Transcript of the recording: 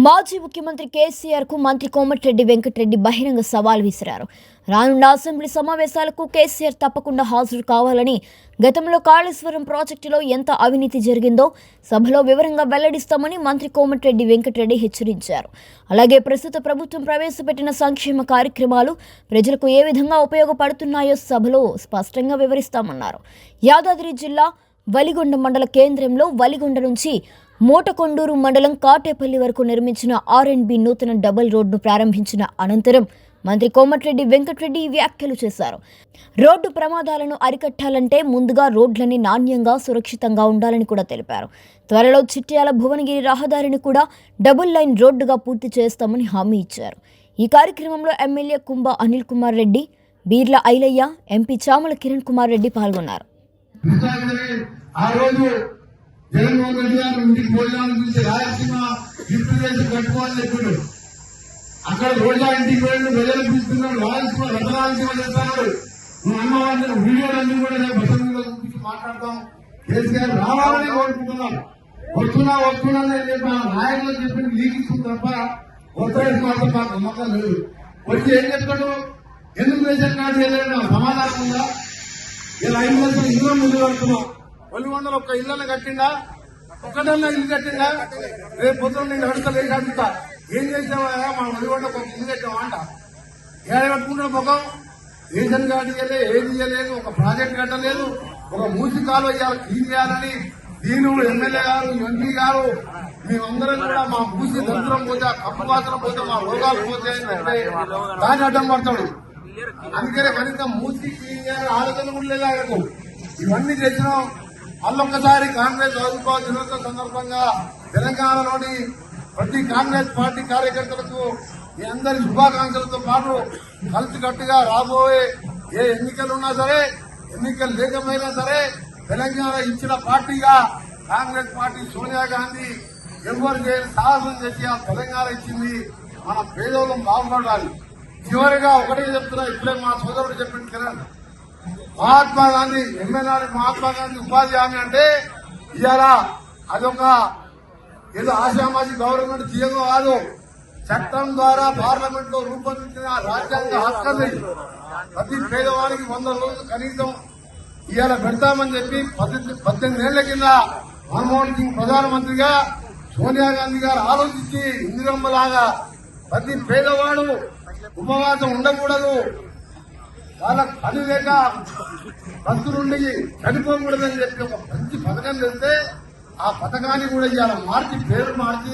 మాజీ ముఖ్యమంత్రి కేసీఆర్ కు మంత్రి కోమటిరెడ్డి వెంకటరెడ్డి బహిరంగ సవాల్ విసిరారు. రానున్న అసెంబ్లీ సమావేశాలకు కేసీఆర్ తప్పకుండా హాజరు కావాలని, గతంలో కాళేశ్వరం ప్రాజెక్టులో ఎంత అవినీతి జరిగిందో సభలో వివరంగా వెల్లడిస్తామని మంత్రి కోమటిరెడ్డి వెంకటరెడ్డి హెచ్చరించారు. అలాగే ప్రస్తుత ప్రభుత్వం ప్రవేశపెట్టిన సంక్షేమ కార్యక్రమాలు ప్రజలకు ఏ విధంగా ఉపయోగపడుతున్నాయో సభలో స్పష్టంగా వివరిస్తామన్నారు. యాదాద్రి జిల్లా వలిగొండ మండల కేంద్రంలో వలిగొండ నుంచి మోటకొండూరు మండలం కాటేపల్లి వరకు నిర్మించిన R&B నూతన డబుల్ రోడ్డును ప్రారంభించిన అనంతరం మంత్రి కోమటిరెడ్డి వెంకటరెడ్డి వ్యాఖ్యలు చేశారు. రోడ్డు ప్రమాదాలను అరికట్టాలంటే ముందుగా రోడ్లని నాణ్యంగా, సురక్షితంగా ఉండాలని కూడా తెలిపారు. త్వరలో చిట్యాల భువనగిరి రహదారిని కూడా డబుల్ లైన్ రోడ్డుగా పూర్తి చేస్తామని హామీ ఇచ్చారు. ఈ కార్యక్రమంలో ఎమ్మెల్యే కుంభ అనిల్ కుమార్ రెడ్డి, బీర్ల ఐలయ్య, ఎంపీ చామల కిరణ్ కుమార్ రెడ్డి పాల్గొన్నారు. జగన్మోహన్ రెడ్డి గారు ఇంటికి భోజనాలు చూసి రాయలసీమ గిఫ్ట్ చేసి కట్టుకోవాలని చెప్పాడు. అక్కడ రోజా ఇంటికి పోయి ప్రజలకు తీసుకున్నాడు. రాయలసీమ రతనాలసీమ చేస్తాడు. నువ్వు అన్నవాళ్ళని వీడియోలన్నీ కూడా నేను బసంగా చూపించి మాట్లాడతాం. కేసీఆర్ రావాలని కోరుకుంటున్నాం. వస్తున్నా నేను చెప్పిన నాయకులు చెప్పింది లీకిస్తుంది తప్ప ఒత్తిడి మాత్రం మాకు నమ్మకం లేదు. వచ్చి ఏం చెప్తాడు? ఎందుకు రేషన్ కార్డు చేయలేదు సమాధానం ఉందా? ఇలా 5 లక్షలు ఇల్లు ముందు కడుతున్నాం. 100 ఒక్క ఇళ్లను కట్టిందా? ఒక్కటన్నా ఇల్లు కట్టిందా? రేపు పొద్దున్న నేను అడుగుతా అడుగుతా ఏం చేసావా? మా ఒలిగొండ ఒక ఇల్లు కట్టావా అంట. ఏడ కట్టుకుంటున్న ముఖం రేషన్ కార్డు ఇవ్వలే, ఏది ఇవ్వలేదు, ఒక ప్రాజెక్ట్ కట్టలేదు, ఒక మూసి కాలు క్లీన్ చేయాలని దీని ఎమ్మెల్యే గారు, ఎంపీ గారు మేమందరం కూడా మా మూసి దరిద్రం పోతే, కప్పు వాసన పోతే, మా రోగాలు పోతే దాన్ని అడ్డం పడతాడు. అందుకనే కనీసం మూసి క్లీన్ చేయాలని ఆలోచన కూడా లేదు ఆయనకు. ఇవన్నీ చేసినాం. మళ్ళొక్కసారి కాంగ్రెస్ ఆవిర్భావ దినోత్సవం సందర్భంగా తెలంగాణలోని ప్రతి కాంగ్రెస్ పార్టీ కార్యకర్తలకు మీ అందరి శుభాకాంక్షలతో పాటు కలిసికట్టుగా రాబోయే ఏ ఎన్నికలున్నా సరే, ఎన్నికలు లేకపోయినా సరే, తెలంగాణ ఇచ్చిన పార్టీగా కాంగ్రెస్ పార్టీ సోనియా గాంధీ ఎవరు చేయని సాహసం చేసి ఆ తెలంగాణ ఇచ్చింది. మన పేదోళ్ళం బాగుపడాలి. చివరిగా ఒకటే చెప్తున్నా, ఇప్పుడే మా సోదరుడు చెప్పింది కిరణ్, మహాత్మా గాంధీ ఎమ్మెల్యే మహాత్మా గాంధీ ఉపాధి హామీ అంటే ఇవాళ అదొక ఏదో ఆశామాజీ గవర్నమెంట్ తీయగా కాదు. చట్టం ద్వారా పార్లమెంట్ లో రూపొందించిన రాజ్యాంగ హక్కుని ప్రతి పేదవాడికి 100 రోజులు కనీసం ఇవాళ పెడతామని చెప్పి 18 ఏళ్ల కింద మన్మోహన్ సింగ్ ప్రధానమంత్రిగా సోనియా గాంధీ గారు ఆలోచించి ఇందిరమ్మలాగా ప్రతి పేదవాడు ఉపవాసం ఉండకూడదు, వాళ్ళకు పని లేక బస్సు నుండి చనిపోకూడదని చెప్పి ఒక మంచి పథకం తెస్తే ఆ పథకాన్ని కూడా ఇవాళ పేరు మార్చి